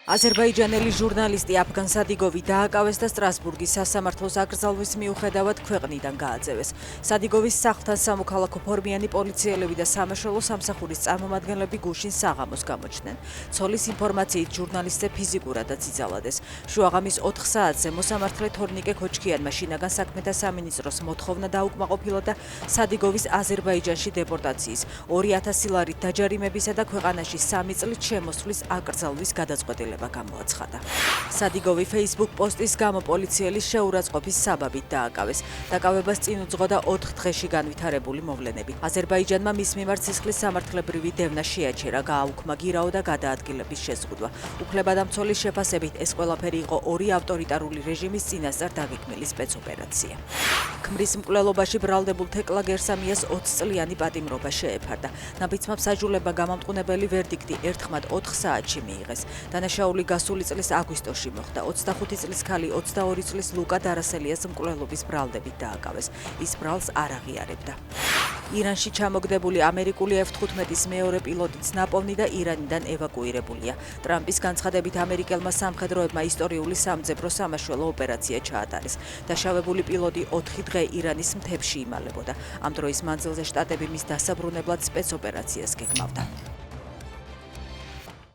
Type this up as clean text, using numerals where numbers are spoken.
აზერბაიჯანელი ჟურნალისტი აფგან სადიგოვი დააკავეს და სტრასბურგის სასამართლოს აკრძალვის მიუხედავად ქვეყნიდან გააძევეს. სადიგოვის სახლთან სამოქალაქო ფორმიანი პოლიციელები და სამაშველო სამსახურის წარმომადგენლები გუშინ საღამოს გამოჩნდნენ. ცოლის ინფორმაციით ჟურნალისტზე ფიზიკურადაც იძალადეს. შუაღამის 4 საათზე მოსამართლე თორნიკე ქოჩქიანმა შინაგან საქმეთა სამინისტროს მოთხოვნა დაუკმაყოფილა და სადიგოვის აზერბაიჯანში დეპორტაციის, 2000 ლარით დაჯარიმებისა და ქვეყანაში 3 წლით შემოსვლის აკრძალვის გადაწყვეტილება გამოაცხადა. სადიგოვი Facebook პოსტის გამო პოლიციელის შეურაცხყოფის საბაბით დააკავეს. დაკავებას წინ უძღოდა 4 დღეში განვითარებული მოვლენები. აზერბაიჯანმა მის მიმართ სისხლის სამართლებრივი დევნა შეაჩერა, გააუქმა გირაო და გადაადგილების შეზღუდვა. უფლებადამცველის შეფასებით ეს ყველაფერი იყო ორი ავტორიტარული რეჟიმის წინასწარ დაგეგმილი სპეცოპერაცია. ქმრის მკვლელობაში ბრალდებულ თეკლა გერსამიას 20 წლიანი პატიმრობა შეეფარდა. ნაბიჯმა მსაჯულება გამამტყუნებელი ვერდიქტი ერთხმად 4 საათში მიიღეს. დანაშაული გასული წლის აგვისტოში მოხდა. 25 წლის ქალი 22 წლის ლუკა დარასელიას მკვლელობის ბრალდებით დააკავეს. ის ბრალს არ აღიარებდა. ირანში ჩამოგდებული ამერიკული F-15-ის მეორე პილოტიც ნაპოვნი და ირანიდან ევაკუირებულია. ტრამპის განცხადებით ამერიკელმა სამხედროებმა ისტორიული სამძებრო სამაშველო ოპერაცია ჩაატარეს. დაშავებული პილოტი 4 დღე ირანის მთებში იმალებოდა. ამ დროის მანძილზე შტატები მის დასაბრუნებლად სპეცოპერაციას გეგმავდა.